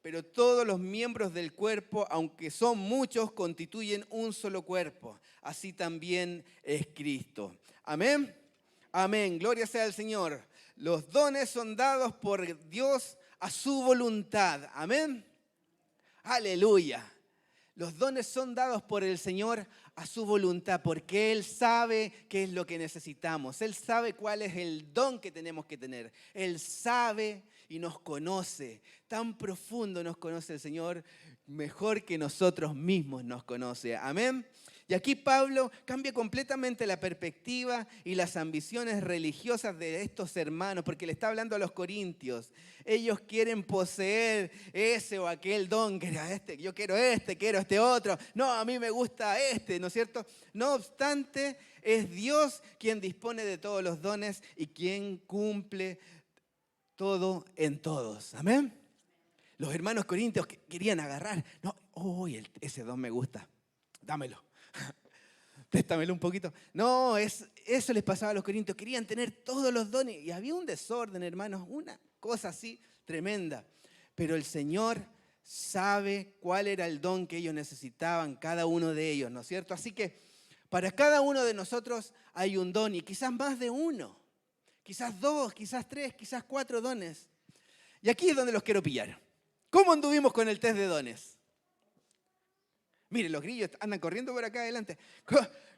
pero todos los miembros del cuerpo, aunque son muchos, constituyen un solo cuerpo. Así también es Cristo. Amén. Amén. Gloria sea al Señor. Los dones son dados por Dios a su voluntad. Amén. Aleluya. Los dones son dados por el Señor a su voluntad, porque Él sabe qué es lo que necesitamos. Él sabe cuál es el don que tenemos que tener. Él sabe y nos conoce. Tan profundo nos conoce el Señor, mejor que nosotros mismos nos conoce. Amén. Y aquí Pablo cambia completamente la perspectiva y las ambiciones religiosas de estos hermanos, porque le está hablando a los corintios. Ellos quieren poseer ese o aquel don, que era este, yo quiero este otro. No, a mí me gusta este, ¿no es cierto? No obstante, es Dios quien dispone de todos los dones y quien cumple todo en todos. Amén. Los hermanos corintios querían agarrar. No, ese don me gusta, dámelo. Préstamelo un poquito. No, eso les pasaba a los corintios. Querían tener todos los dones. Y había un desorden, hermanos, una cosa así tremenda. Pero el Señor sabe cuál era el don que ellos necesitaban, cada uno de ellos, ¿no es cierto? Así que para cada uno de nosotros hay un don, y quizás más de uno. Quizás 2, quizás 3, quizás 4 dones. Y aquí es donde los quiero pillar. ¿Cómo anduvimos con el test de dones? Miren, los grillos andan corriendo por acá adelante.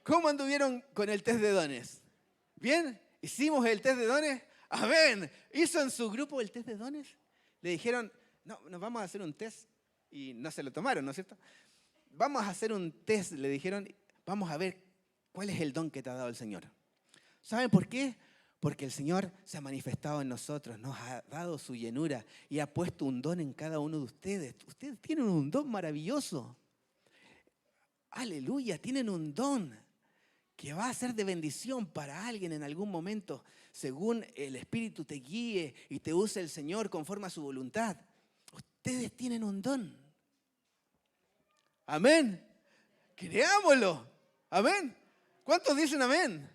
¿Cómo anduvieron con el test de dones? ¿Bien? ¿Hicimos el test de dones? Amén. ¿Hizo en su grupo el test de dones? Le dijeron, no, nos vamos a hacer un test. Y no se lo tomaron, ¿no es cierto? Vamos a hacer un test, le dijeron. Vamos a ver cuál es el don que te ha dado el Señor. ¿Saben por qué? Porque el Señor se ha manifestado en nosotros, nos ha dado su llenura y ha puesto un don en cada uno de ustedes. Ustedes tienen un don maravilloso. Aleluya, tienen un don que va a ser de bendición para alguien en algún momento, según el Espíritu te guíe y te use el Señor conforme a su voluntad. Ustedes tienen un don. Amén. Creámoslo. Amén. ¿Cuántos dicen amén?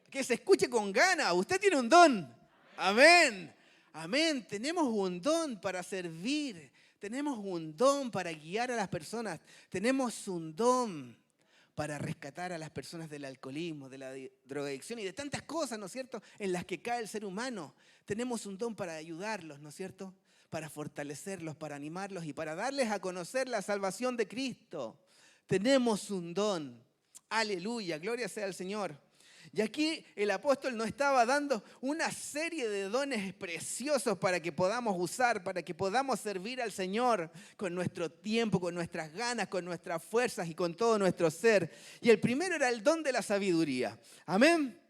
Que se escuche con ganas. Usted tiene un don. Amén. Amén. Tenemos un don para servir. Tenemos un don para guiar a las personas. Tenemos un don para rescatar a las personas del alcoholismo, de la drogadicción y de tantas cosas, ¿no es cierto?, en las que cae el ser humano. Tenemos un don para ayudarlos, ¿no es cierto?, para fortalecerlos, para animarlos y para darles a conocer la salvación de Cristo. Tenemos un don. Aleluya, gloria sea al Señor. Y aquí el apóstol nos estaba dando una serie de dones preciosos para que podamos usar, para que podamos servir al Señor con nuestro tiempo, con nuestras ganas, con nuestras fuerzas y con todo nuestro ser. Y el primero era el don de la sabiduría. Amén.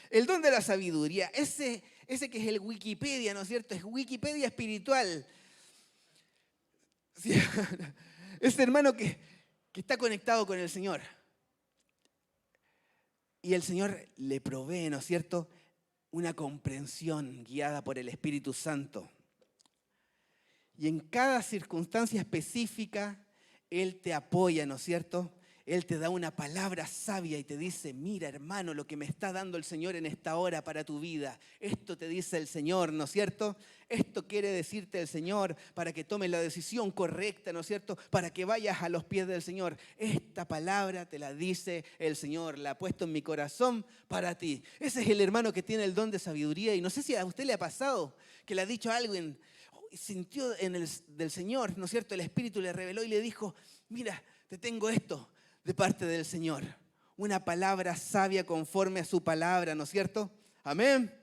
El don de la sabiduría, ese que es el Wikipedia, ¿no es cierto? Es Wikipedia espiritual. Sí, ese hermano que está conectado con el Señor. Y el Señor le provee, ¿no es cierto?, una comprensión guiada por el Espíritu Santo. Y en cada circunstancia específica, Él te apoya, ¿no es cierto? Él te da una palabra sabia y te dice, mira hermano, lo que me está dando el Señor en esta hora para tu vida. Esto te dice el Señor, ¿no es cierto? Esto quiere decirte el Señor para que tomes la decisión correcta, ¿no es cierto? Para que vayas a los pies del Señor. Esta palabra te la dice el Señor, la ha puesto en mi corazón para ti. Ese es el hermano que tiene el don de sabiduría. Y no sé si a usted le ha pasado que le ha dicho a alguien, sintió del Señor, ¿no es cierto? El Espíritu le reveló y le dijo, mira, te tengo esto de parte del Señor. Una palabra sabia conforme a su palabra, ¿no es cierto? Amén.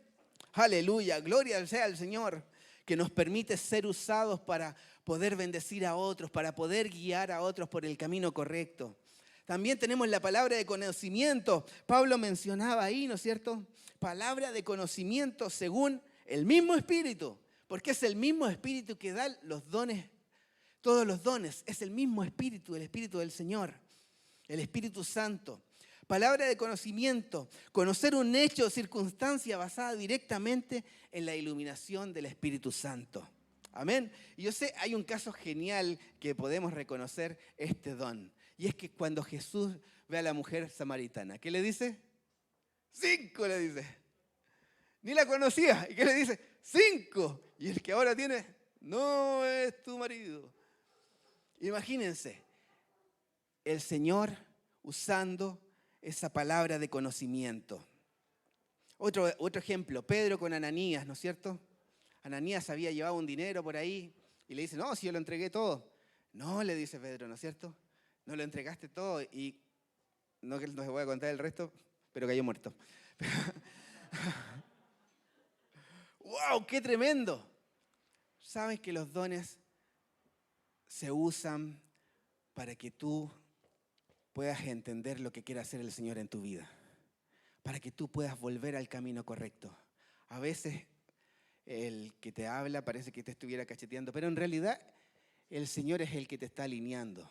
Aleluya, gloria sea al Señor, que nos permite ser usados para poder bendecir a otros, para poder guiar a otros por el camino correcto. También tenemos la palabra de conocimiento. Pablo mencionaba ahí, ¿no es cierto? Palabra de conocimiento según el mismo Espíritu, porque es el mismo Espíritu que da los dones, todos los dones. Es el mismo Espíritu, el Espíritu del Señor. El Espíritu Santo. Palabra de conocimiento. Conocer un hecho o circunstancia basada directamente en la iluminación del Espíritu Santo. Amén. Y yo sé, hay un caso genial que podemos reconocer este don. Y es que cuando Jesús ve a la mujer samaritana, ¿qué le dice? 5 le dice. Ni la conocía. ¿Y qué le dice? 5. Y el que ahora tiene No es tu marido. Imagínense, el Señor usando esa palabra de conocimiento. Otro ejemplo, Pedro con Ananías, ¿no es cierto? Ananías había llevado un dinero por ahí y le dice, no, si yo lo entregué todo. No, le dice Pedro, ¿no es cierto? No lo entregaste todo y no que no se voy a contar el resto, pero cayó muerto. ¡Wow! ¡Qué tremendo! Sabes que los dones se usan para que tú puedas entender lo que quiere hacer el Señor en tu vida, para que tú puedas volver al camino correcto. A veces el que te habla parece que te estuviera cacheteando, pero en realidad el Señor es el que te está alineando.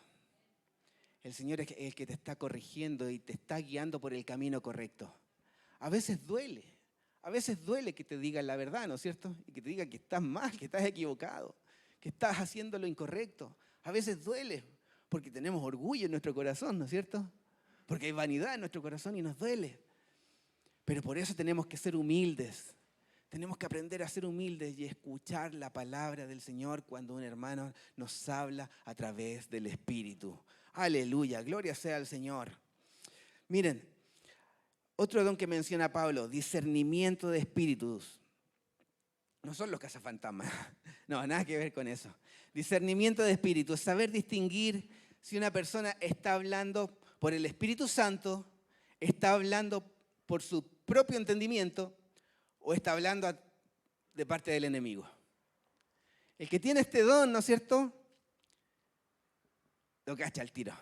El Señor es el que te está corrigiendo y te está guiando por el camino correcto. A veces duele que te digan la verdad, ¿no es cierto? Y que te digan que estás mal, que estás equivocado, que estás haciendo lo incorrecto. A veces duele porque tenemos orgullo en nuestro corazón, ¿no es cierto? Porque hay vanidad en nuestro corazón y nos duele. Pero por eso tenemos que ser humildes. Tenemos que aprender a ser humildes y escuchar la palabra del Señor cuando un hermano nos habla a través del Espíritu. Aleluya, gloria sea al Señor. Miren, otro don que menciona Pablo, discernimiento de espíritus. No son los cazafantasmas, no, nada que ver con eso. Discernimiento de espíritus, saber distinguir si una persona está hablando por el Espíritu Santo, está hablando por su propio entendimiento o está hablando de parte del enemigo. El que tiene este don, ¿no es cierto? Lo cacha al tiro.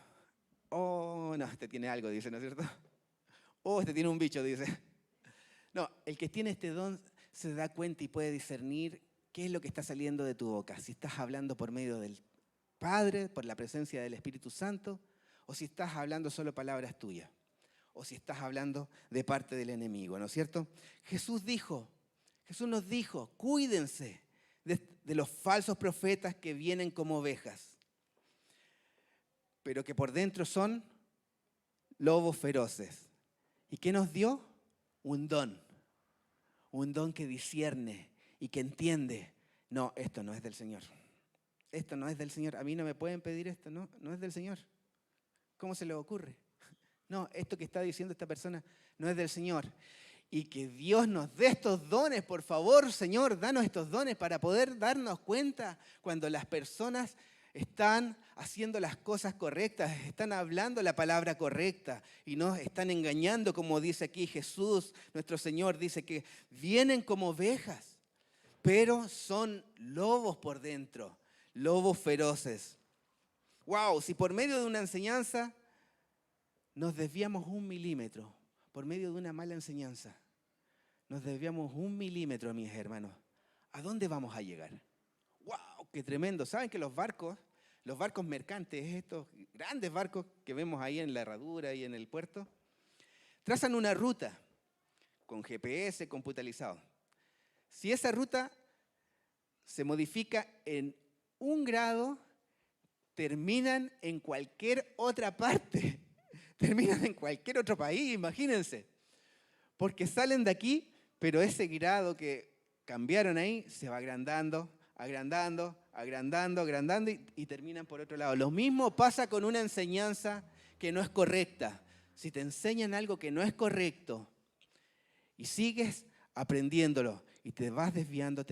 Oh, no, este tiene algo, dice, ¿no es cierto? Oh, este tiene un bicho, dice. No, el que tiene este don se da cuenta y puede discernir qué es lo que está saliendo de tu boca. Si estás hablando por medio del Padre, por la presencia del Espíritu Santo, o si estás hablando solo palabras tuyas, o si estás hablando de parte del enemigo, ¿no es cierto? Jesús nos dijo, cuídense de los falsos profetas que vienen como ovejas, pero que por dentro son lobos feroces. ¿Y qué nos dio? Un don que discierne y que entiende, no, esto no es del Señor. Esto no es del Señor. A mí no me pueden pedir esto, no es del Señor. ¿Cómo se les ocurre? No, esto que está diciendo esta persona no es del Señor. Y que Dios nos dé estos dones, por favor, Señor, danos estos dones para poder darnos cuenta cuando las personas están haciendo las cosas correctas, están hablando la palabra correcta y no están engañando, como dice aquí Jesús, nuestro Señor, dice que vienen como ovejas, pero son lobos por dentro, lobos feroces. Wow, si por medio de una enseñanza nos desviamos 1 milímetro, por medio de una mala enseñanza, nos desviamos 1 milímetro, mis hermanos, ¿a dónde vamos a llegar? ¡Wow! ¡Qué tremendo! ¿Saben que los barcos mercantes, estos grandes barcos que vemos ahí en la herradura y en el puerto, trazan una ruta con GPS computarizado? Si esa ruta se modifica en 1 grado, terminan en cualquier otra parte. Terminan en cualquier otro país, imagínense. Porque salen de aquí, pero ese grado que cambiaron ahí se va agrandando, y terminan por otro lado. Lo mismo pasa con una enseñanza que no es correcta. Si te enseñan algo que no es correcto y sigues aprendiéndolo y te vas desviando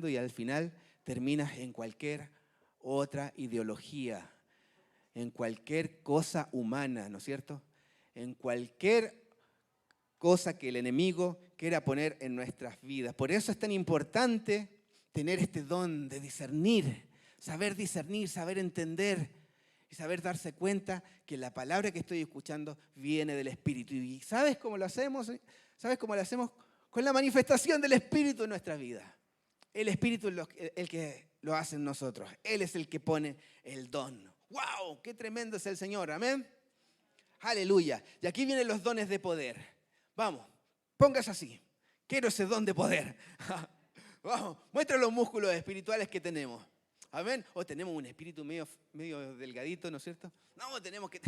y al final terminas en cualquier otra ideología, en cualquier cosa humana, ¿no es cierto? En cualquier cosa que el enemigo quiera poner en nuestras vidas. Por eso es tan importante tener este don de discernir, saber entender y saber darse cuenta que la palabra que estoy escuchando viene del Espíritu. ¿Y sabes cómo lo hacemos? ¿Sabes cómo lo hacemos? Con la manifestación del Espíritu en nuestra vida. El Espíritu es el que lo hace en nosotros. Él es el que pone el don. ¡Wow! ¡Qué tremendo es el Señor! Amén. Aleluya. Y aquí vienen los dones de poder. Vamos, póngase así. Quiero ese don de poder. Vamos, muestra los músculos espirituales que tenemos. Amén. O tenemos un espíritu medio delgadito, ¿no es cierto? No, tenemos que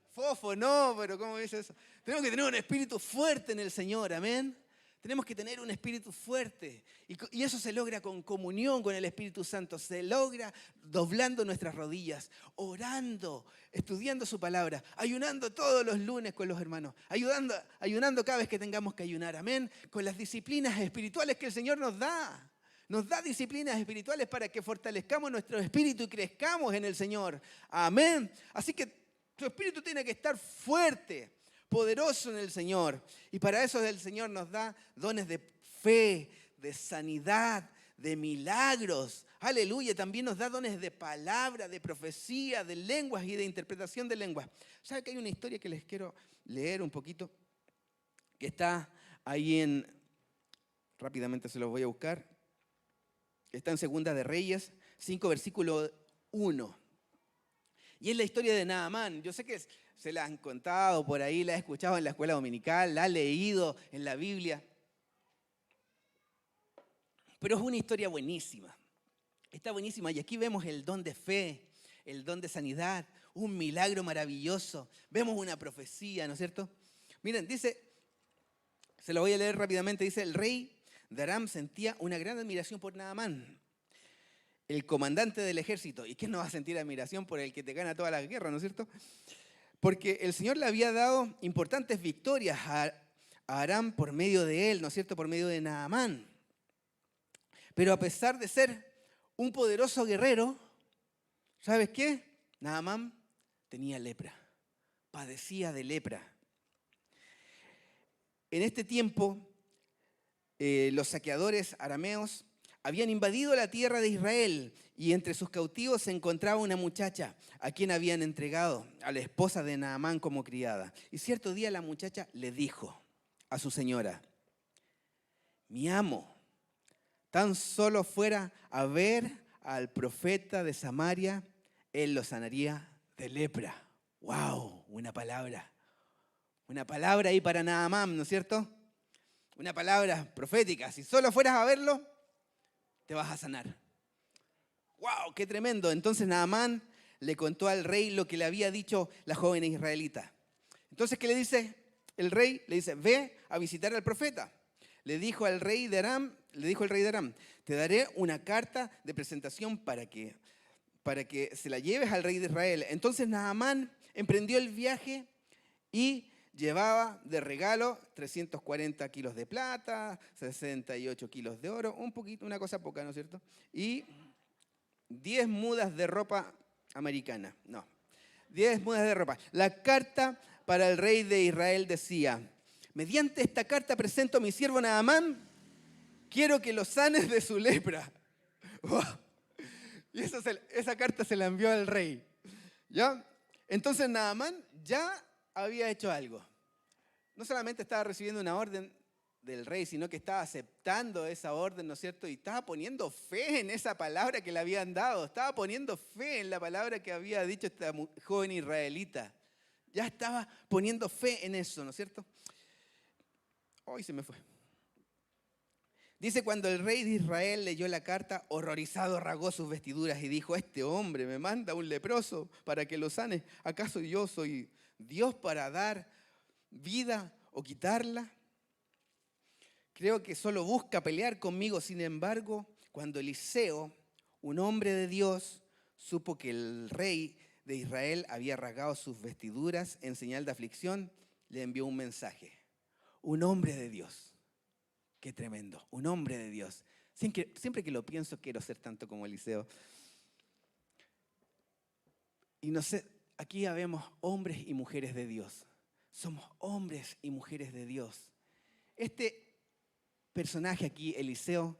fofo, no, pero ¿cómo dice eso? Tenemos que tener un espíritu fuerte en el Señor. Amén. Tenemos que tener un espíritu fuerte. Y eso se logra con comunión con el Espíritu Santo. Se logra doblando nuestras rodillas, orando, estudiando su palabra, ayunando todos los lunes con los hermanos, ayunando cada vez que tengamos que ayunar. Amén. Con las disciplinas espirituales que el Señor nos da. Nos da disciplinas espirituales para que fortalezcamos nuestro espíritu y crezcamos en el Señor. Amén. Así que tu espíritu tiene que estar fuerte, poderoso en el Señor. Y para eso el Señor nos da dones de fe, de sanidad, de milagros. Aleluya. También nos da dones de palabra, de profecía, de lenguas y de interpretación de lenguas. ¿Saben que hay una historia que les quiero leer un poquito? Que está ahí rápidamente se los voy a buscar. Está en Segunda de Reyes, 5, versículo 1. Y es la historia de Naamán. Yo sé que se la han contado por ahí, la he escuchado en la escuela dominical, la he leído en la Biblia. Pero es una historia buenísima. Está buenísima. Y aquí vemos el don de fe, el don de sanidad, un milagro maravilloso. Vemos una profecía, ¿no es cierto? Miren, dice, se lo voy a leer rápidamente, dice, el rey de Aram sentía una gran admiración por Naamán, el comandante del ejército. ¿Y quién no va a sentir admiración por el que te gana toda la guerra, no es cierto? Porque el Señor le había dado importantes victorias a Aram por medio de él, ¿no es cierto? Por medio de Naamán. Pero a pesar de ser un poderoso guerrero, ¿sabes qué? Naamán tenía lepra, padecía de lepra. En este tiempo, los saqueadores arameos habían invadido la tierra de Israel y entre sus cautivos se encontraba una muchacha a quien habían entregado a la esposa de Naamán como criada. Y cierto día la muchacha le dijo a su señora, mi amo, tan solo fuera a ver al profeta de Samaria, él lo sanaría de lepra. ¡Wow! Una palabra ahí para Naamán, ¿no es cierto? Una palabra profética. Si solo fueras a verlo, te vas a sanar. ¡Wow! ¡Qué tremendo! Entonces Naamán le contó al rey lo que le había dicho la joven israelita. Entonces, ¿qué le dice el rey? Le dice, ve a visitar al profeta. Le dijo el rey de Aram, te daré una carta de presentación para que se la lleves al rey de Israel. Entonces Naamán emprendió el viaje y llevaba de regalo 340 kilos de plata, 68 kilos de oro, una cosa poca, ¿no es cierto? Y 10 mudas de ropa americana. No, 10 mudas de ropa. La carta para el rey de Israel decía, mediante esta carta presento a mi siervo Naamán, quiero que lo sanes de su lepra. Wow. Y esa carta se la envió al rey. ¿Ya? Entonces Naamán ya había hecho algo. No solamente estaba recibiendo una orden del rey, sino que estaba aceptando esa orden, ¿no es cierto? Y estaba poniendo fe en esa palabra que le habían dado. Estaba poniendo fe en la palabra que había dicho esta joven israelita. Ya estaba poniendo fe en eso, ¿no es cierto? Hoy se me fue. Dice, cuando el rey de Israel leyó la carta, horrorizado rasgó sus vestiduras y dijo, este hombre me manda un leproso para que lo sane. ¿Acaso yo soy Dios para dar vida o quitarla? Creo que solo busca pelear conmigo. Sin embargo, cuando Eliseo, un hombre de Dios, supo que el rey de Israel había rasgado sus vestiduras en señal de aflicción, le envió un mensaje. Un hombre de Dios. Qué tremendo, un hombre de Dios. Siempre que lo pienso quiero ser tanto como Eliseo. Y no sé, aquí ya vemos hombres y mujeres de Dios. Somos hombres y mujeres de Dios. Este personaje aquí, Eliseo,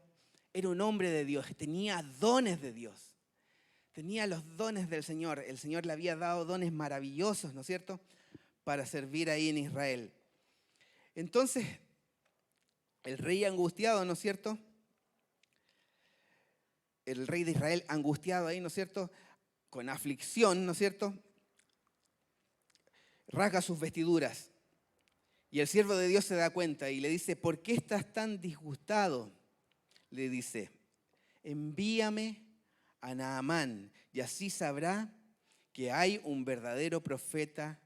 era un hombre de Dios, tenía dones de Dios. Tenía los dones del Señor. El Señor le había dado dones maravillosos, ¿no es cierto?, para servir ahí en Israel. Entonces, el rey angustiado, ¿no es cierto? El rey de Israel angustiado ahí, ¿no es cierto? Con aflicción, ¿no es cierto? Rasga sus vestiduras. Y el siervo de Dios se da cuenta y le dice, ¿por qué estás tan disgustado? Le dice, envíame a Naamán y así sabrá que hay un verdadero profeta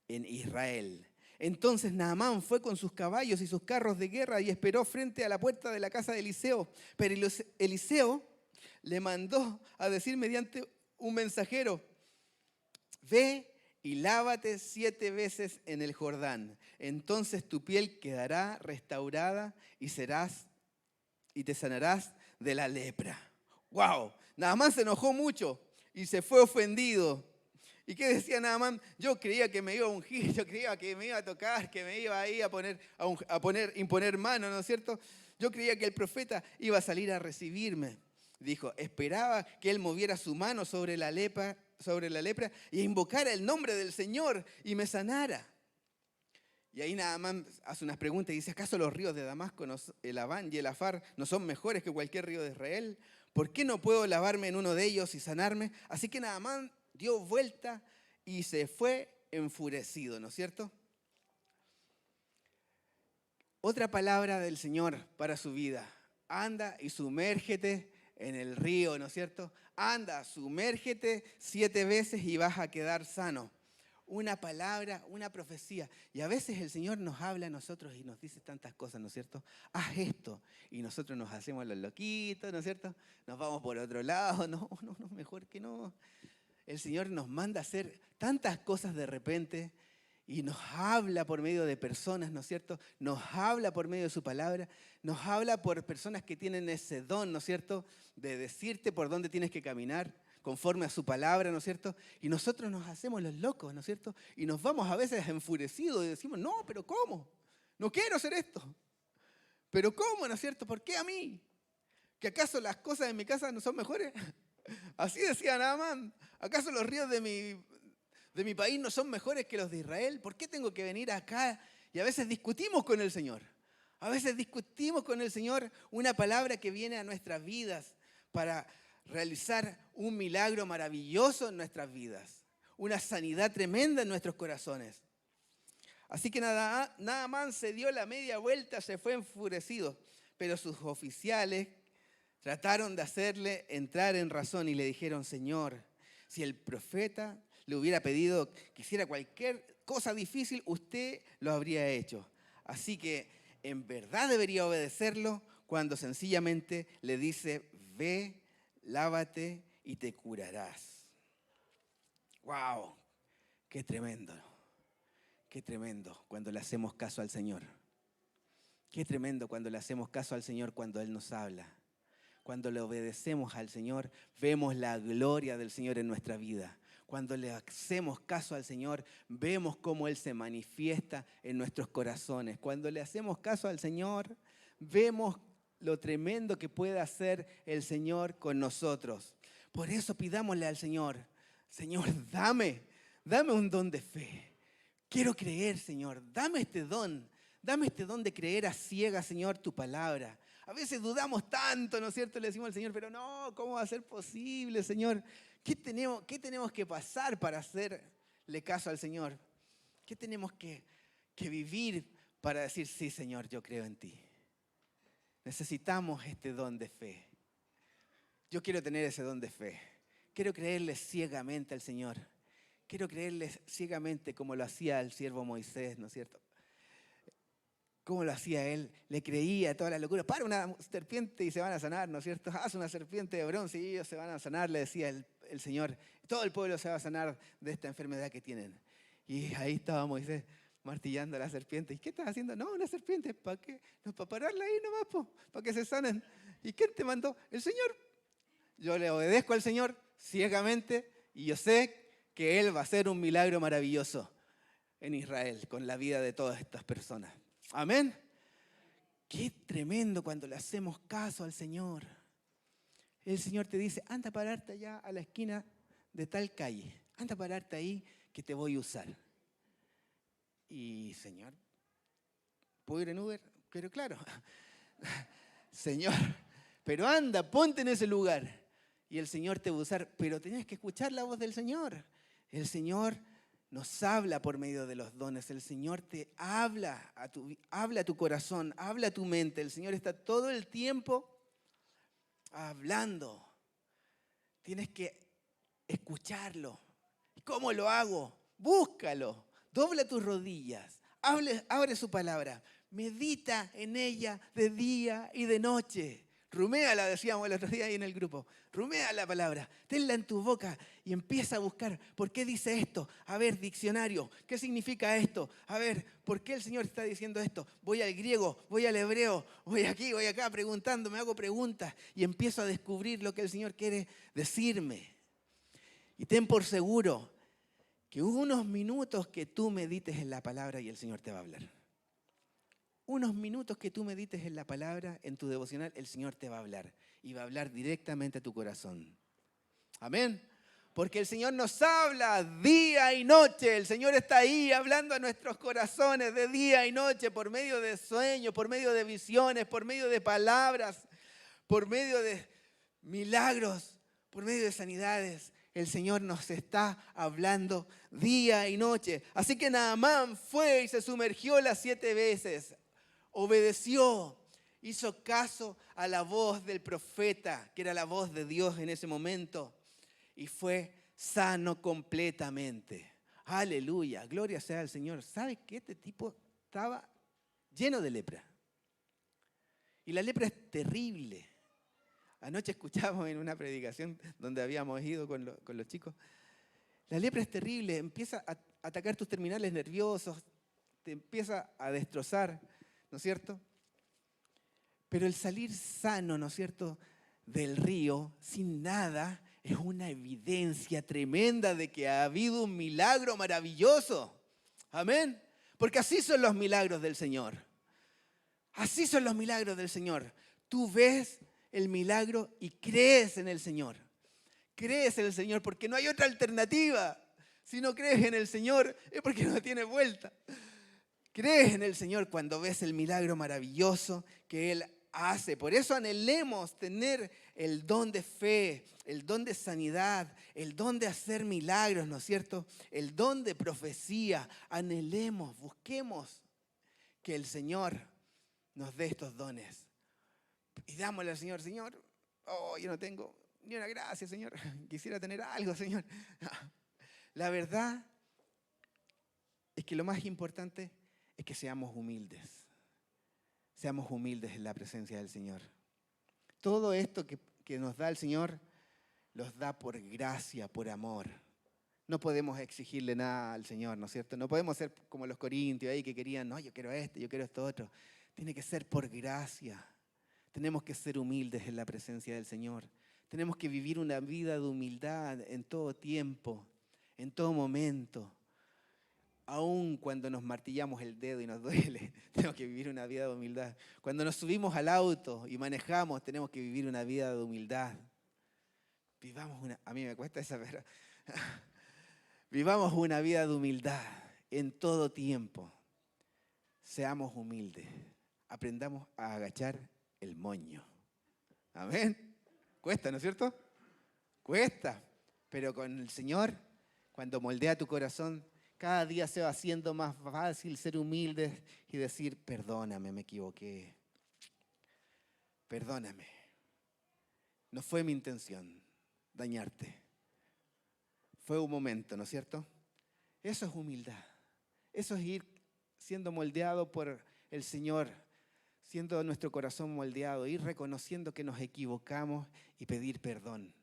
en Israel. Entonces Naamán fue con sus caballos y sus carros de guerra y esperó frente a la puerta de la casa de Eliseo. Pero Eliseo le mandó a decir mediante un mensajero: ve y lávate 7 veces en el Jordán. Entonces tu piel quedará restaurada y te sanarás de la lepra. ¡Wow! Naamán se enojó mucho y se fue ofendido. ¿Y qué decía Naamán? Yo creía que me iba a ungir, yo creía que me iba a tocar, que me iba ahí a imponer mano, ¿no es cierto? Yo creía que el profeta iba a salir a recibirme. Dijo, esperaba que él moviera su mano sobre la lepra y invocara el nombre del Señor y me sanara. Y ahí Naamán hace unas preguntas y dice, ¿acaso los ríos de Damasco, el Abán y el Afar, no son mejores que cualquier río de Israel? ¿Por qué no puedo lavarme en uno de ellos y sanarme? Así que Naamán dio vuelta y se fue enfurecido, ¿no es cierto? Otra palabra del Señor para su vida. Anda y sumérgete en el río, ¿no es cierto? Anda, sumérgete 7 veces y vas a quedar sano. Una palabra, una profecía. Y a veces el Señor nos habla a nosotros y nos dice tantas cosas, ¿no es cierto? Haz esto. Y nosotros nos hacemos los loquitos, ¿no es cierto? Nos vamos por otro lado. No, mejor que no. El Señor nos manda a hacer tantas cosas de repente y nos habla por medio de personas, ¿no es cierto? Nos habla por medio de su palabra, nos habla por personas que tienen ese don, ¿no es cierto? De decirte por dónde tienes que caminar conforme a su palabra, ¿no es cierto? Y nosotros nos hacemos los locos, ¿no es cierto? Y nos vamos a veces enfurecidos y decimos, no, pero ¿cómo? No quiero hacer esto. ¿Pero cómo, no es cierto? ¿Por qué a mí? ¿Que acaso las cosas en mi casa no son mejores? Así decía Naamán. ¿Acaso los ríos de mi país no son mejores que los de Israel? ¿Por qué tengo que venir acá? Y a veces discutimos con el Señor. A veces discutimos con el Señor una palabra que viene a nuestras vidas para realizar un milagro maravilloso en nuestras vidas. Una sanidad tremenda en nuestros corazones. Así que Naamán se dio la media vuelta, se fue enfurecido. Pero sus oficiales trataron de hacerle entrar en razón y le dijeron, Señor, si el profeta le hubiera pedido que hiciera cualquier cosa difícil, usted lo habría hecho. Así que en verdad debería obedecerlo cuando sencillamente le dice, ve, lávate y te curarás. ¡Wow! ¡Qué tremendo! ¡Qué tremendo cuando le hacemos caso al Señor! ¡Qué tremendo cuando le hacemos caso al Señor cuando Él nos habla! Cuando le obedecemos al Señor, vemos la gloria del Señor en nuestra vida. Cuando le hacemos caso al Señor, vemos cómo Él se manifiesta en nuestros corazones. Cuando le hacemos caso al Señor, vemos lo tremendo que puede hacer el Señor con nosotros. Por eso pidámosle al Señor, Señor, dame un don de fe. Quiero creer, Señor, dame este don de creer a ciegas, Señor, tu palabra. A veces dudamos tanto, ¿no es cierto? Le decimos al Señor, pero no, ¿cómo va a ser posible, Señor? ¿Qué tenemos que pasar para hacerle caso al Señor? ¿Qué tenemos que vivir para decir, sí, Señor, yo creo en ti? Necesitamos este don de fe. Yo quiero tener ese don de fe. Quiero creerle ciegamente al Señor. Quiero creerle ciegamente como lo hacía el siervo Moisés, ¿no es cierto? ¿Cómo lo hacía él? Le creía a toda la locura. Para una serpiente y se van a sanar, ¿no es cierto? Haz una serpiente de bronce y ellos se van a sanar, le decía el Señor. Todo el pueblo se va a sanar de esta enfermedad que tienen. Y ahí estaba Moisés martillando a la serpiente. ¿Y qué estás haciendo? No, una serpiente. ¿Para qué? No, para pararla ahí nomás, para que se sanen. ¿Y quién te mandó? El Señor. Yo le obedezco al Señor ciegamente y yo sé que Él va a hacer un milagro maravilloso en Israel con la vida de todas estas personas. Amén. Qué tremendo cuando le hacemos caso al Señor. El Señor te dice, anda a pararte allá a la esquina de tal calle. Anda a pararte ahí que te voy a usar. Y Señor, ¿puedo ir en Uber? Pero claro, Señor, pero anda, ponte en ese lugar. Y el Señor te va a usar, pero tenés que escuchar la voz del Señor. El Señor nos habla por medio de los dones. El Señor te habla a tu corazón, habla a tu mente. El Señor está todo el tiempo hablando. Tienes que escucharlo. ¿Cómo lo hago? Búscalo. Dobla tus rodillas. abre su palabra, medita en ella de día y de noche. Ruméala, decíamos el otro día ahí en el grupo. Rumea la palabra, tenla en tu boca y empieza a buscar. ¿Por qué dice esto? A ver, diccionario, ¿qué significa esto? A ver, ¿por qué el Señor está diciendo esto? Voy al griego, voy al hebreo, voy aquí, voy acá preguntando, me hago preguntas y empiezo a descubrir lo que el Señor quiere decirme. Y ten por seguro que unos minutos que tú medites en la palabra y el Señor te va a hablar. Unos minutos que tú medites en la palabra, en tu devocional, el Señor te va a hablar. Y va a hablar directamente a tu corazón. Amén. Porque el Señor nos habla día y noche. El Señor está ahí hablando a nuestros corazones de día y noche por medio de sueños, por medio de visiones, por medio de palabras, por medio de milagros, por medio de sanidades. El Señor nos está hablando día y noche. Así que Naamán fue y se sumergió las 7 veces. Obedeció, hizo caso a la voz del profeta, que era la voz de Dios en ese momento, y fue sano completamente. Aleluya, gloria sea al Señor. ¿Sabe que este tipo estaba lleno de lepra? Y la lepra es terrible. Anoche escuchamos en una predicación donde habíamos ido con los chicos. La lepra es terrible, empieza a atacar tus terminales nerviosos, te empieza a destrozar, ¿no es cierto? Pero el salir sano, ¿no es cierto?, del río, sin nada, es una evidencia tremenda de que ha habido un milagro maravilloso. Amén. Porque así son los milagros del Señor. Así son los milagros del Señor. Tú ves el milagro y crees en el Señor. Crees en el Señor porque no hay otra alternativa. Si no crees en el Señor es porque no tiene vuelta. Crees en el Señor cuando ves el milagro maravilloso que Él hace. Por eso anhelemos tener el don de fe, el don de sanidad, el don de hacer milagros, ¿no es cierto? El don de profecía. Anhelemos, busquemos que el Señor nos dé estos dones. Y dámosle al Señor, Señor, yo no tengo ni una gracia, Señor. Quisiera tener algo, Señor. La verdad es que lo más importante es que seamos humildes. Seamos humildes en la presencia del Señor. Todo esto que nos da el Señor, los da por gracia, por amor. No podemos exigirle nada al Señor, ¿no es cierto? No podemos ser como los corintios ahí que querían, no, yo quiero esto, yo quiero esto otro. Tiene que ser por gracia. Tenemos que ser humildes en la presencia del Señor. Tenemos que vivir una vida de humildad en todo tiempo, en todo momento. Aún cuando nos martillamos el dedo y nos duele, tenemos que vivir una vida de humildad. Cuando nos subimos al auto y manejamos, tenemos que vivir una vida de humildad. A mí me cuesta esa, pero vivamos una vida de humildad en todo tiempo. Seamos humildes. Aprendamos a agachar el moño. Amén. Cuesta, ¿no es cierto? Cuesta. Pero con el Señor, cuando moldea tu corazón, cada día se va haciendo más fácil ser humildes y decir, perdóname, me equivoqué. Perdóname. No fue mi intención dañarte. Fue un momento, ¿no es cierto? Eso es humildad. Eso es ir siendo moldeado por el Señor, siendo nuestro corazón moldeado, ir reconociendo que nos equivocamos y pedir perdón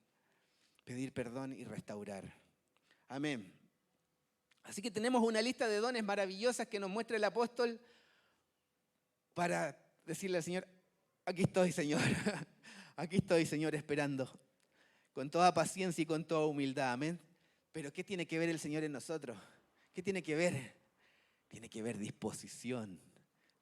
y restaurar. Amén. Así que tenemos una lista de dones maravillosas que nos muestra el apóstol para decirle al Señor, aquí estoy, Señor, aquí estoy, Señor, esperando, con toda paciencia y con toda humildad, amén. Pero ¿qué tiene que ver el Señor en nosotros? ¿Qué tiene que ver? Tiene que ver disposición,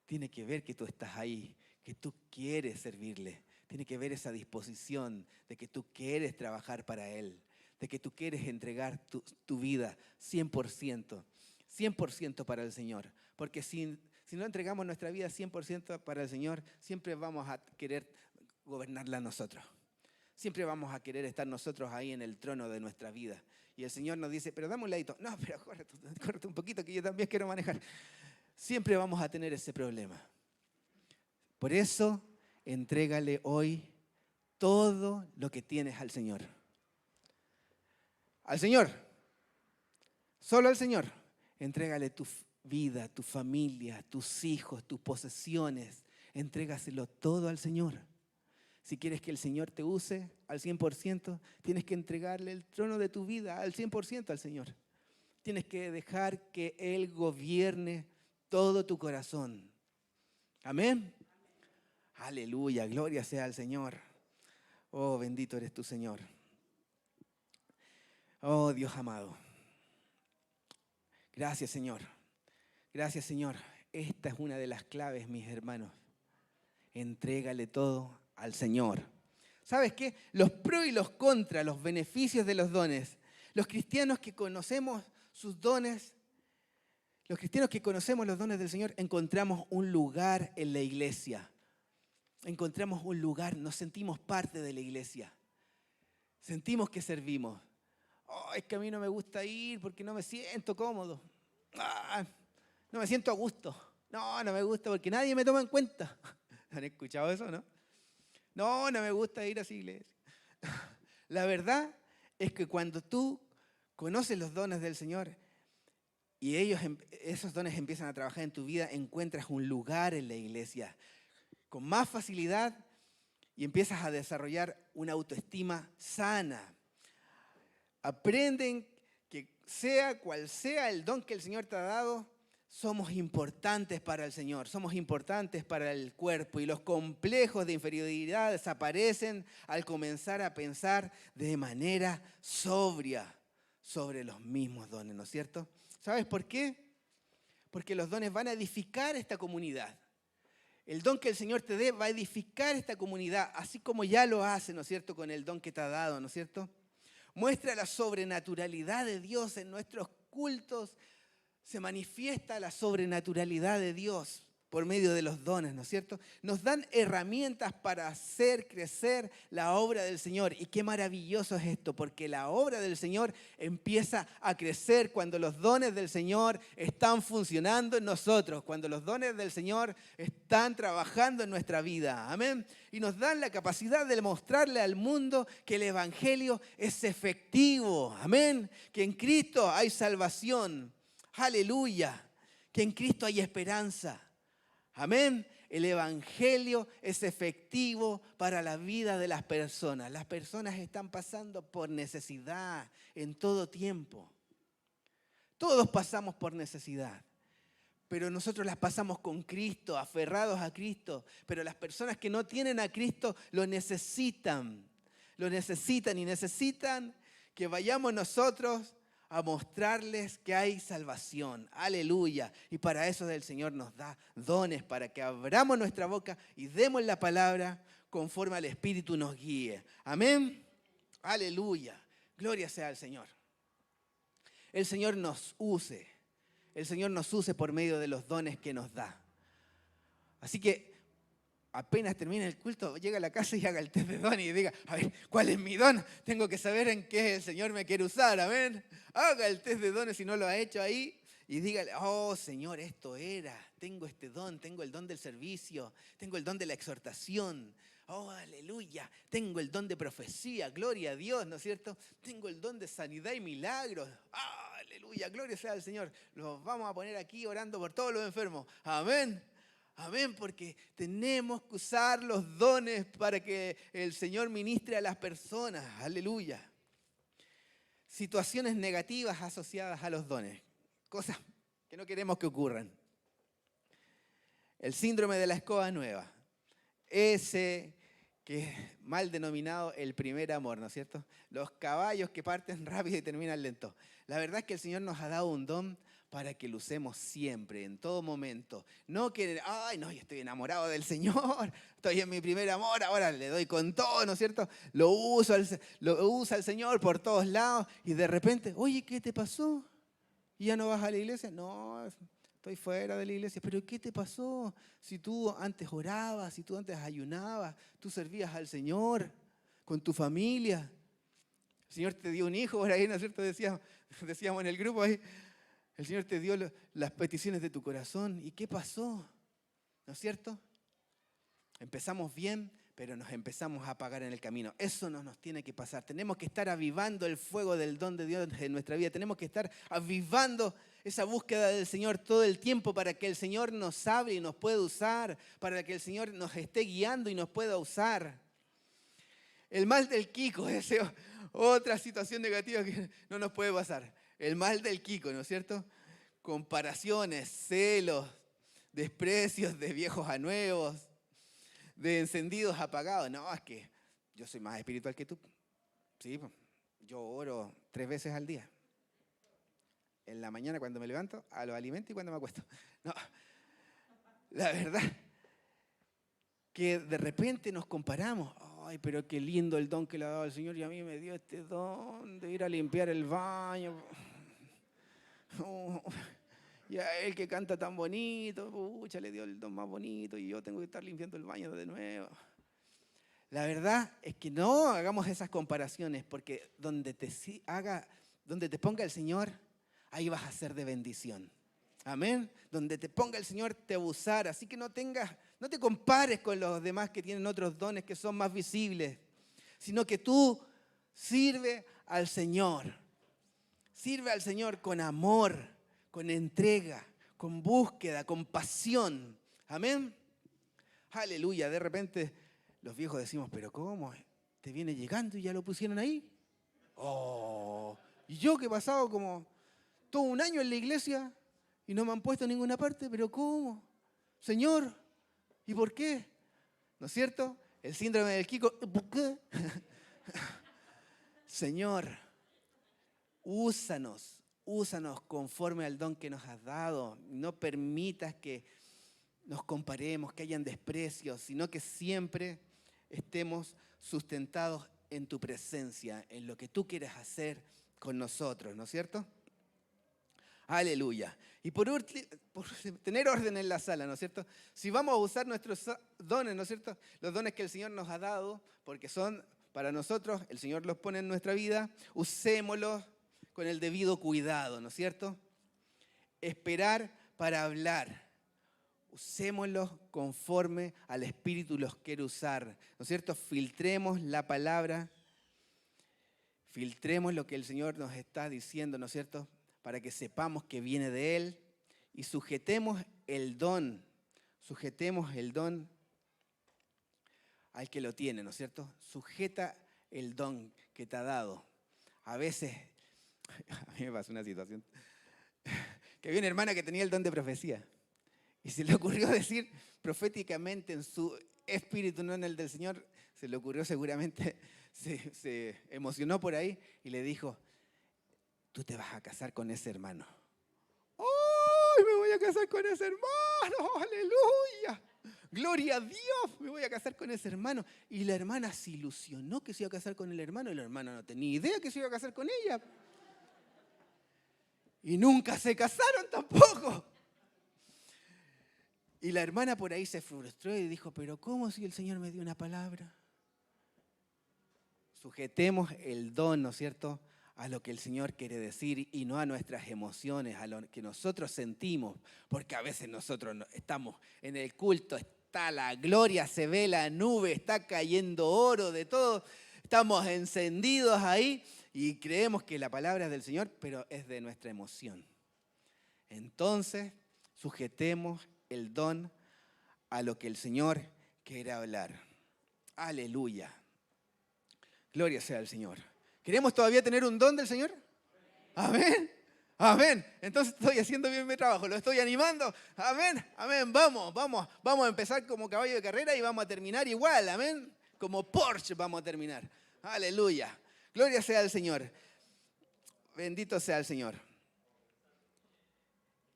tiene que ver que tú estás ahí, que tú quieres servirle, tiene que ver esa disposición de que tú quieres trabajar para Él, de que tú quieres entregar tu vida 100%, 100% para el Señor. Porque si no entregamos nuestra vida 100% para el Señor, siempre vamos a querer gobernarla nosotros. Siempre vamos a querer estar nosotros ahí en el trono de nuestra vida. Y el Señor nos dice, pero dame un ladito. No, pero córrete un poquito que yo también quiero manejar. Siempre vamos a tener ese problema. Por eso, entrégale hoy todo lo que tienes al Señor. Al Señor, solo al Señor, entrégale vida, tu familia, tus hijos, tus posesiones. Entrégaselo todo al Señor. Si quieres que el Señor te use al 100%, tienes que entregarle el trono de tu vida al 100% al Señor. Tienes que dejar que Él gobierne todo tu corazón. Amén. Aleluya, gloria sea al Señor. Oh, bendito eres tu Señor. Oh, Dios amado. Gracias, Señor. Gracias, Señor. Esta es una de las claves, mis hermanos. Entrégale todo al Señor. ¿Sabes qué? Los pros y los contras, los beneficios de los dones. Los cristianos que conocemos sus dones, los cristianos que conocemos los dones del Señor, encontramos un lugar en la iglesia. Encontramos un lugar, nos sentimos parte de la iglesia. Sentimos que servimos. Oh, es que a mí no me gusta ir porque no me siento cómodo. No me siento a gusto. No me gusta porque nadie me toma en cuenta. ¿Han escuchado eso, no? No me gusta ir a esa iglesia. La verdad es que cuando tú conoces los dones del Señor y esos dones empiezan a trabajar en tu vida, encuentras un lugar en la iglesia con más facilidad y empiezas a desarrollar una autoestima sana. Aprenden que sea cual sea el don que el Señor te ha dado, somos importantes para el Señor, somos importantes para el cuerpo y los complejos de inferioridad desaparecen al comenzar a pensar de manera sobria sobre los mismos dones, ¿no es cierto? ¿Sabes por qué? Porque los dones van a edificar esta comunidad. El don que el Señor te dé va a edificar esta comunidad, así como ya lo hace, ¿no es cierto?, con el don que te ha dado, ¿no es cierto? Muestra la sobrenaturalidad de Dios en nuestros cultos. Se manifiesta la sobrenaturalidad de Dios por medio de los dones, ¿no es cierto? Nos dan herramientas para hacer crecer la obra del Señor. Y qué maravilloso es esto, porque la obra del Señor empieza a crecer cuando los dones del Señor están funcionando en nosotros, cuando los dones del Señor están trabajando en nuestra vida. Amén. Y nos dan la capacidad de mostrarle al mundo que el Evangelio es efectivo. Amén. Que en Cristo hay salvación. Aleluya. Que en Cristo hay esperanza. Amén. El Evangelio es efectivo para la vida de las personas. Las personas están pasando por necesidad en todo tiempo. Todos pasamos por necesidad. Pero nosotros las pasamos con Cristo, aferrados a Cristo. Pero las personas que no tienen a Cristo lo necesitan. Lo necesitan y necesitan que vayamos nosotros a mostrarles que hay salvación. Aleluya. Y para eso el Señor nos da dones, para que abramos nuestra boca y demos la palabra conforme al Espíritu nos guíe. Amén. Aleluya. Gloria sea al Señor. El Señor nos use. El Señor nos use por medio de los dones que nos da. Así que apenas termine el culto, llega a la casa y haga el test de don y diga, a ver, ¿cuál es mi don? Tengo que saber en qué el Señor me quiere usar, amén. Haga el test de dones si no lo ha hecho ahí y dígale, oh Señor, esto era, tengo este don, tengo el don del servicio, tengo el don de la exhortación, oh aleluya, tengo el don de profecía, gloria a Dios, ¿no es cierto? Tengo el don de sanidad y milagros, aleluya, gloria sea al Señor. Los vamos a poner aquí orando por todos los enfermos, amén. Amén, porque tenemos que usar los dones para que el Señor ministre a las personas. Aleluya. Situaciones negativas asociadas a los dones. Cosas que no queremos que ocurran. El síndrome de la escoba nueva. Ese que es mal denominado el primer amor, ¿no es cierto? Los caballos que parten rápido y terminan lento. La verdad es que el Señor nos ha dado un don para que lo usemos siempre, en todo momento. No que, yo estoy enamorado del Señor, estoy en mi primer amor, ahora le doy con todo, ¿no es cierto? Lo usa el Señor por todos lados y de repente, oye, ¿qué te pasó? ¿Y ya no vas a la iglesia? No, estoy fuera de la iglesia. ¿Pero qué te pasó? Si tú antes orabas, si tú antes ayunabas, tú servías al Señor con tu familia. El Señor te dio un hijo, por ahí, ¿no es cierto? Decíamos en el grupo ahí. El Señor te dio las peticiones de tu corazón. ¿Y qué pasó? ¿No es cierto? Empezamos bien, pero nos empezamos a apagar en el camino. Eso no nos tiene que pasar. Tenemos que estar avivando el fuego del don de Dios en nuestra vida. Tenemos que estar avivando esa búsqueda del Señor todo el tiempo para que el Señor nos hable y nos pueda usar, para que el Señor nos esté guiando y nos pueda usar. El mal del Kiko, esa es otra situación negativa que no nos puede pasar. El mal del Kiko, ¿no es cierto? Comparaciones, celos, desprecios de viejos a nuevos, de encendidos a apagados. No, es que yo soy más espiritual que tú. Sí, yo oro 3 veces al día. En la mañana cuando me levanto, a los alimentos y cuando me acuesto. No, la verdad que de repente nos comparamos. Ay, pero qué lindo el don que le ha dado el Señor y a mí me dio este don de ir a limpiar el baño. Oh, y a él que canta tan bonito, pucha, le dio el don más bonito y yo tengo que estar limpiando el baño de nuevo. La verdad es que no hagamos esas comparaciones porque donde te ponga el Señor, ahí vas a ser de bendición. Amén. Donde te ponga el Señor te va a usar. Así que no te compares con los demás que tienen otros dones que son más visibles, sino que tú sirve al Señor. Sirve al Señor con amor, con entrega, con búsqueda, con pasión. Amén. Aleluya. De repente los viejos decimos, pero ¿cómo? ¿Te viene llegando y ya lo pusieron ahí? Oh, y yo que he pasado como todo un año en la iglesia y no me han puesto en ninguna parte, pero ¿cómo? Señor, ¿y por qué? ¿No es cierto? El síndrome del Kiko, ¿por qué? Señor, úsanos conforme al don que nos has dado. No permitas que nos comparemos, que hayan desprecios, sino que siempre estemos sustentados en tu presencia, en lo que tú quieres hacer con nosotros, ¿no es cierto? Aleluya. Y por tener orden en la sala, ¿no es cierto? Si vamos a usar nuestros dones, ¿no es cierto? Los dones que el Señor nos ha dado, porque son para nosotros, el Señor los pone en nuestra vida, usémoslos con el debido cuidado, ¿no es cierto? Esperar para hablar. Usémoslos conforme al Espíritu los quiere usar, ¿no es cierto? Filtremos la palabra, filtremos lo que el Señor nos está diciendo, ¿no es cierto? Para que sepamos que viene de Él y sujetemos el don al que lo tiene, ¿no es cierto? Sujeta el don que te ha dado. A veces, a mí me pasó una situación, que había una hermana que tenía el don de profecía y se le ocurrió decir proféticamente en su espíritu, no en el del Señor, se le ocurrió seguramente, se emocionó por ahí y le dijo, tú te vas a casar con ese hermano. ¡Ay, me voy a casar con ese hermano! ¡Aleluya! ¡Gloria a Dios! Me voy a casar con ese hermano. Y la hermana se ilusionó que se iba a casar con el hermano y la hermana no tenía idea que se iba a casar con ella. Y nunca se casaron tampoco. Y la hermana por ahí se frustró y dijo, pero ¿cómo si el Señor me dio una palabra? Sujetemos el don, ¿no es cierto?, a lo que el Señor quiere decir y no a nuestras emociones, a lo que nosotros sentimos, porque a veces nosotros estamos en el culto, está la gloria, se ve la nube, está cayendo oro de todo, estamos encendidos ahí y creemos que la palabra es del Señor, pero es de nuestra emoción. Entonces, sujetemos el don a lo que el Señor quiere hablar. Aleluya. Gloria sea al Señor. ¿Queremos todavía tener un don del Señor? Amén. Amén. Entonces estoy haciendo bien mi trabajo, lo estoy animando. Amén. Amén. Vamos a empezar como caballo de carrera y vamos a terminar igual. Amén. Como Porsche vamos a terminar. Aleluya. Gloria sea al Señor. Bendito sea el Señor.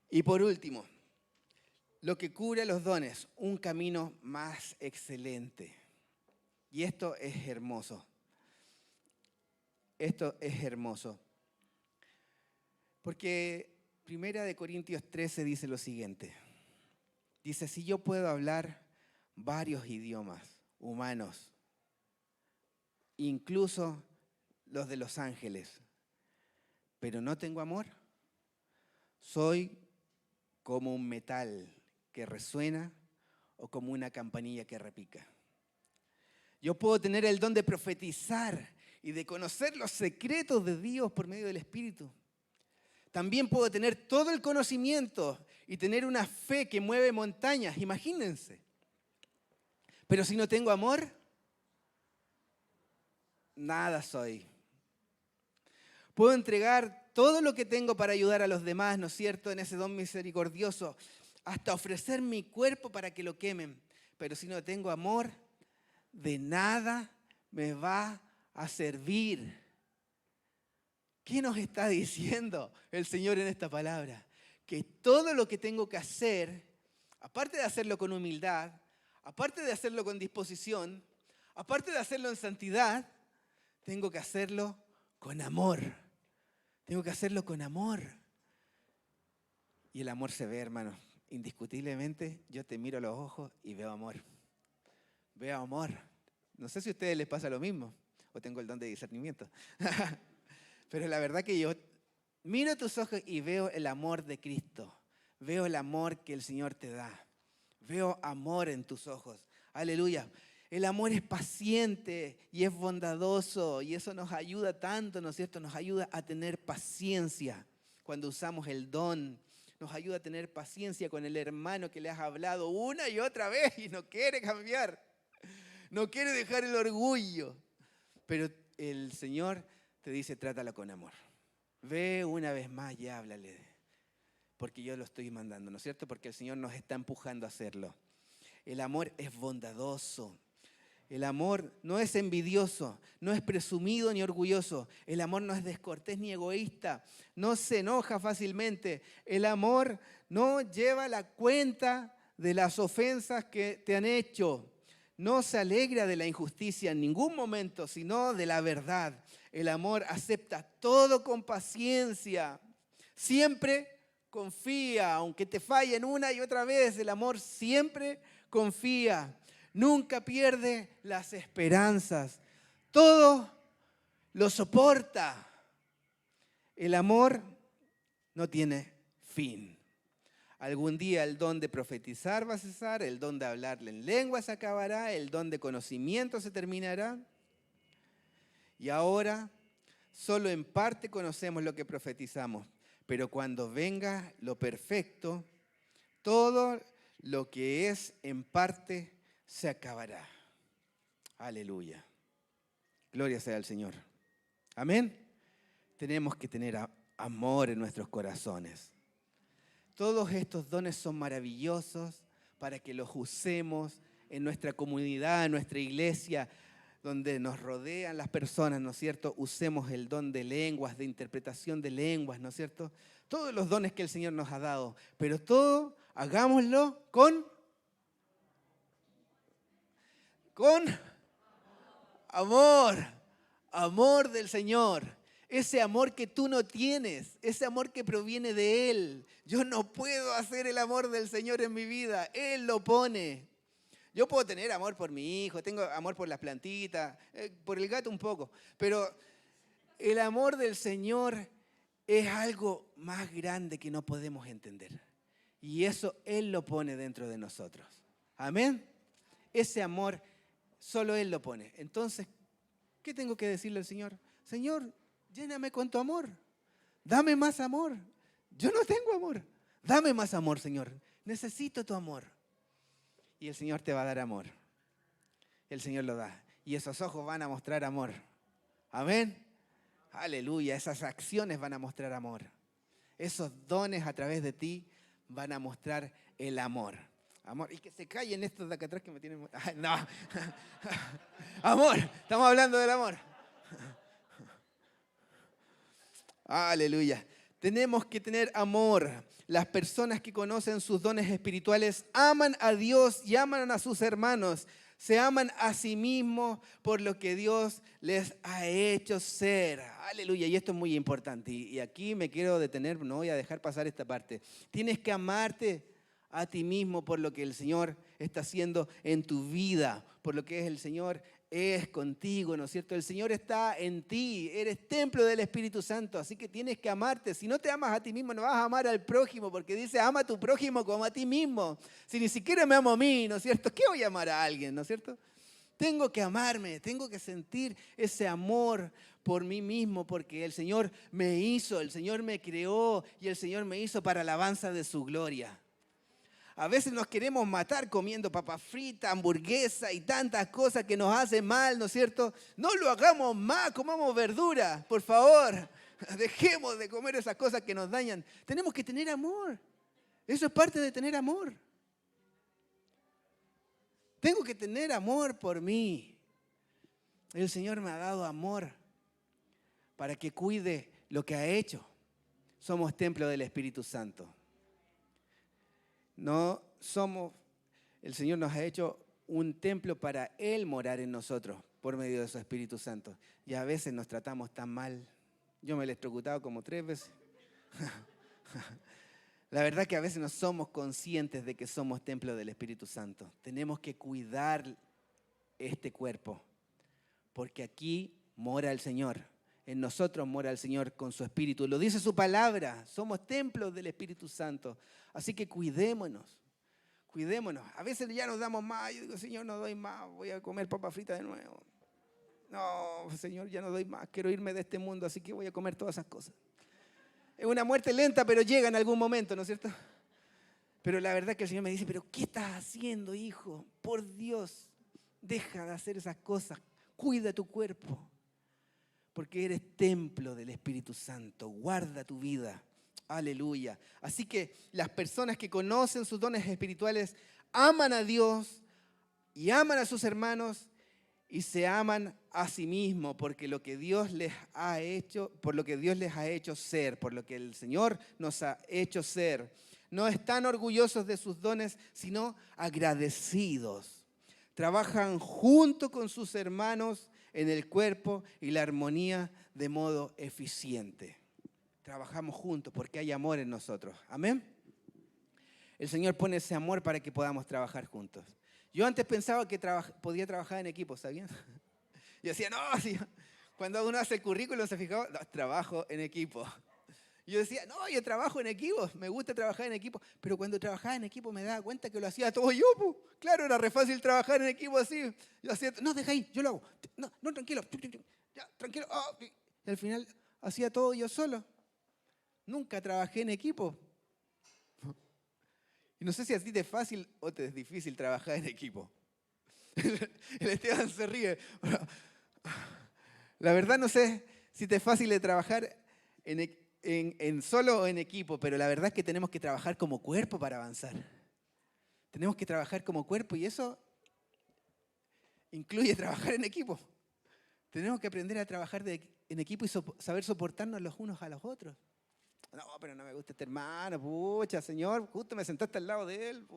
Y por último, lo que cubre los dones, un camino más excelente. Y esto es hermoso. Esto es hermoso. Porque 1 Corintios 13 dice lo siguiente. Dice, si yo puedo hablar varios idiomas humanos, incluso los de los ángeles, pero no tengo amor, soy como un metal que resuena o como una campanilla que repica. Yo puedo tener el don de profetizar y de conocer los secretos de Dios por medio del Espíritu. También puedo tener todo el conocimiento y tener una fe que mueve montañas, imagínense. Pero si no tengo amor, nada soy. Puedo entregar todo lo que tengo para ayudar a los demás, ¿no es cierto?, en ese don misericordioso, hasta ofrecer mi cuerpo para que lo quemen. Pero si no tengo amor, de nada me va a servir. ¿Qué nos está diciendo el Señor en esta palabra? Que todo lo que tengo que hacer, aparte de hacerlo con humildad, aparte de hacerlo con disposición, aparte de hacerlo en santidad, tengo que hacerlo con amor. Tengo que hacerlo con amor. Y el amor se ve, hermano. Indiscutiblemente, yo te miro a los ojos y veo amor. Veo amor. No sé si a ustedes les pasa lo mismo o tengo el don de discernimiento. Pero la verdad que yo miro tus ojos y veo el amor de Cristo. Veo el amor que el Señor te da. Veo amor en tus ojos. Aleluya. El amor es paciente y es bondadoso y eso nos ayuda tanto, ¿no es cierto? Nos ayuda a tener paciencia cuando usamos el don. Nos ayuda a tener paciencia con el hermano que le has hablado una y otra vez y no quiere cambiar. No quiere dejar el orgullo. Pero el Señor te dice, trátalo con amor. Ve una vez más y háblale. Porque yo lo estoy mandando, ¿no es cierto? Porque el Señor nos está empujando a hacerlo. El amor es bondadoso. El amor no es envidioso, no es presumido ni orgulloso. El amor no es descortés ni egoísta, no se enoja fácilmente. El amor no lleva la cuenta de las ofensas que te han hecho. No se alegra de la injusticia en ningún momento, sino de la verdad. El amor acepta todo con paciencia. Siempre confía, aunque te fallen una y otra vez. El amor siempre confía. Nunca pierde las esperanzas. Todo lo soporta. El amor no tiene fin. Algún día el don de profetizar va a cesar, el don de hablarle en lengua se acabará, el don de conocimiento se terminará. Y ahora solo en parte conocemos lo que profetizamos, pero cuando venga lo perfecto, todo lo que es en parte se acabará. Aleluya. Gloria sea al Señor. Amén. Tenemos que tener amor en nuestros corazones. Todos estos dones son maravillosos para que los usemos en nuestra comunidad, en nuestra iglesia, donde nos rodean las personas, ¿no es cierto? Usemos el don de lenguas, de interpretación de lenguas, ¿no es cierto? Todos los dones que el Señor nos ha dado, pero todo hagámoslo con amor, amor del Señor. Ese amor que tú no tienes, ese amor que proviene de Él. Yo no puedo hacer el amor del Señor en mi vida, Él lo pone. Yo puedo tener amor por mi hijo, tengo amor por las plantitas, por el gato un poco, pero el amor del Señor es algo más grande que no podemos entender. Y eso Él lo pone dentro de nosotros. Amén. Ese amor solo Él lo pone. Entonces, ¿qué tengo que decirle al Señor? Señor, lléname con tu amor. Dame más amor. Yo no tengo amor. Dame más amor, Señor. Necesito tu amor. Y el Señor te va a dar amor. El Señor lo da. Y esos ojos van a mostrar amor. Amén. Aleluya. Esas acciones van a mostrar amor. Esos dones a través de ti van a mostrar el amor. Amor. Y que se callen estos de acá atrás que me tienen... Ay, no. Amor. Estamos hablando del amor. Aleluya. Tenemos que tener amor. Las personas que conocen sus dones espirituales aman a Dios y aman a sus hermanos. Se aman a sí mismos por lo que Dios les ha hecho ser. Aleluya. Y esto es muy importante. Y aquí me quiero detener, no voy a dejar pasar esta parte. Tienes que amarte a ti mismo por lo que el Señor está haciendo en tu vida, por lo que el Señor es contigo, ¿no es cierto? El Señor está en ti, eres templo del Espíritu Santo, así que tienes que amarte. Si no te amas a ti mismo, no vas a amar al prójimo, porque dice, ama a tu prójimo como a ti mismo. Si ni siquiera me amo a mí, ¿no es cierto? ¿Qué voy a amar a alguien, no es cierto? Tengo que amarme, tengo que sentir ese amor por mí mismo, porque el Señor me hizo, el Señor me creó y el Señor me hizo para alabanza de su gloria. A veces nos queremos matar comiendo papas fritas, hamburguesa y tantas cosas que nos hacen mal, ¿no es cierto? No lo hagamos más, comamos verdura, por favor. Dejemos de comer esas cosas que nos dañan. Tenemos que tener amor. Eso es parte de tener amor. Tengo que tener amor por mí. El Señor me ha dado amor para que cuide lo que ha hecho. Somos templo del Espíritu Santo. No somos, el Señor nos ha hecho un templo para Él morar en nosotros por medio de su Espíritu Santo. Y a veces nos tratamos tan mal. Yo me he electrocutado como 3 veces. La verdad que a veces no somos conscientes de que somos templo del Espíritu Santo. Tenemos que cuidar este cuerpo, porque aquí mora el Señor. En nosotros mora el Señor con su Espíritu. Lo dice su palabra. Somos templos del Espíritu Santo. Así que cuidémonos. Cuidémonos. A veces ya nos damos más. Yo digo, Señor, no doy más. Voy a comer papa frita de nuevo. No, Señor, ya no doy más. Quiero irme de este mundo, así que voy a comer todas esas cosas. Es una muerte lenta, pero llega en algún momento, ¿no es cierto? Pero la verdad que el Señor me dice, pero ¿qué estás haciendo, hijo? Por Dios, deja de hacer esas cosas. Cuida tu cuerpo. Porque eres templo del Espíritu Santo. Guarda tu vida. Aleluya. Así que las personas que conocen sus dones espirituales aman a Dios y aman a sus hermanos y se aman a sí mismos porque lo que Dios les ha hecho, por lo que Dios les ha hecho ser, por lo que el Señor nos ha hecho ser. No están orgullosos de sus dones, sino agradecidos. Trabajan junto con sus hermanos en el cuerpo y la armonía de modo eficiente. Trabajamos juntos porque hay amor en nosotros. Amén. El Señor pone ese amor para que podamos trabajar juntos. Yo antes pensaba que podía trabajar en equipo, ¿sabían? Yo decía, no, sí. Cuando uno hace el currículum se fijaba, no, trabajo en equipo. Yo decía, no, yo trabajo en equipo, me gusta trabajar en equipo. Pero cuando trabajaba en equipo me daba cuenta que lo hacía todo yo. Pues. Claro, era re fácil trabajar en equipo así. Yo hacía, no, deja ahí, yo lo hago. No, no, tranquilo. Ya, tranquilo. Oh. Y al final hacía todo yo solo. Nunca trabajé en equipo. Y no sé si a ti te es fácil o te es difícil trabajar en equipo. El Esteban se ríe. La verdad no sé si te es fácil de trabajar en solo o en equipo, pero la verdad es que tenemos que trabajar como cuerpo para avanzar. Tenemos que trabajar como cuerpo y eso incluye trabajar en equipo. Tenemos que aprender a trabajar en equipo y saber soportarnos los unos a los otros. No, pero no me gusta este hermano, pucha, Señor, justo me sentaste al lado de él.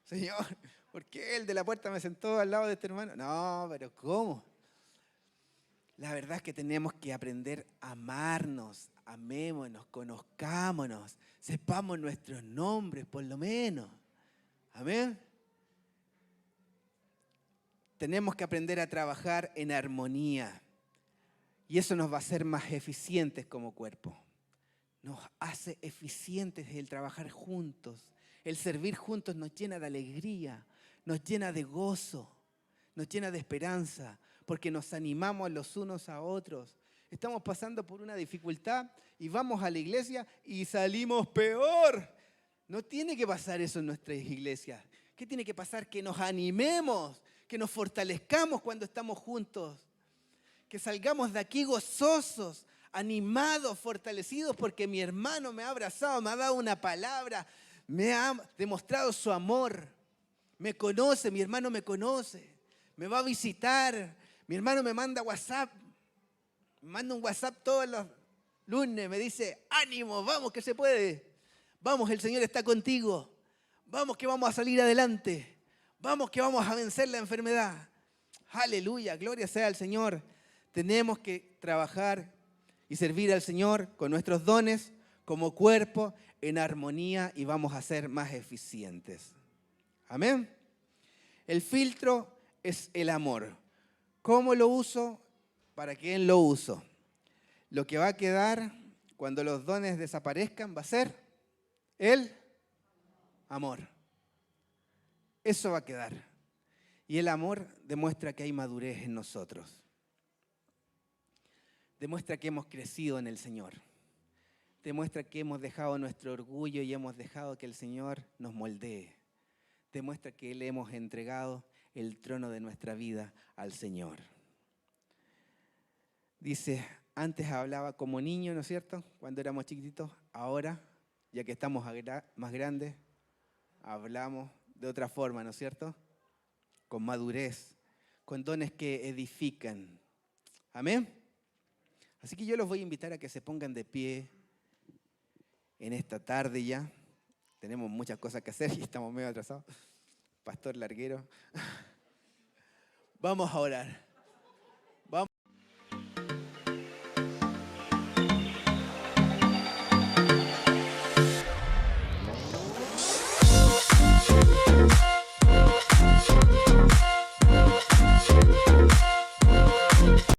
Señor, ¿por qué el de la puerta me sentó al lado de este hermano? No, pero ¿cómo? La verdad es que tenemos que aprender a amarnos, amémonos, conozcámonos, sepamos nuestros nombres por lo menos. Amén. Tenemos que aprender a trabajar en armonía y eso nos va a hacer más eficientes como cuerpo. Nos hace eficientes el trabajar juntos. El servir juntos nos llena de alegría, nos llena de gozo, nos llena de esperanza, porque nos animamos los unos a otros. Estamos pasando por una dificultad y vamos a la iglesia y salimos peor. No tiene que pasar eso en nuestras iglesias. ¿Qué tiene que pasar? Que nos animemos, que nos fortalezcamos cuando estamos juntos, que salgamos de aquí gozosos, animados, fortalecidos, porque mi hermano me ha abrazado, me ha dado una palabra, me ha demostrado su amor, me conoce, mi hermano me conoce, me va a visitar, mi hermano me manda WhatsApp, me manda un WhatsApp todos los lunes, me dice, ánimo, vamos que se puede, vamos, el Señor está contigo, vamos que vamos a salir adelante, vamos que vamos a vencer la enfermedad. Aleluya, gloria sea al Señor. Tenemos que trabajar y servir al Señor con nuestros dones como cuerpo en armonía y vamos a ser más eficientes. Amén. El filtro es el amor. ¿Cómo lo uso? ¿Para quién lo uso? Lo que va a quedar cuando los dones desaparezcan va a ser el amor. Eso va a quedar. Y el amor demuestra que hay madurez en nosotros. Demuestra que hemos crecido en el Señor. Demuestra que hemos dejado nuestro orgullo y hemos dejado que el Señor nos moldee. Demuestra que le hemos entregado el trono de nuestra vida al Señor. Dice, antes hablaba como niño, ¿no es cierto? Cuando éramos chiquititos. Ahora, ya que estamos más grandes, hablamos de otra forma, ¿no es cierto? Con madurez, con dones que edifican. Amén. Así que yo los voy a invitar a que se pongan de pie en esta tarde ya. Tenemos muchas cosas que hacer y estamos medio atrasados. Pastor Larguero. Vamos a orar.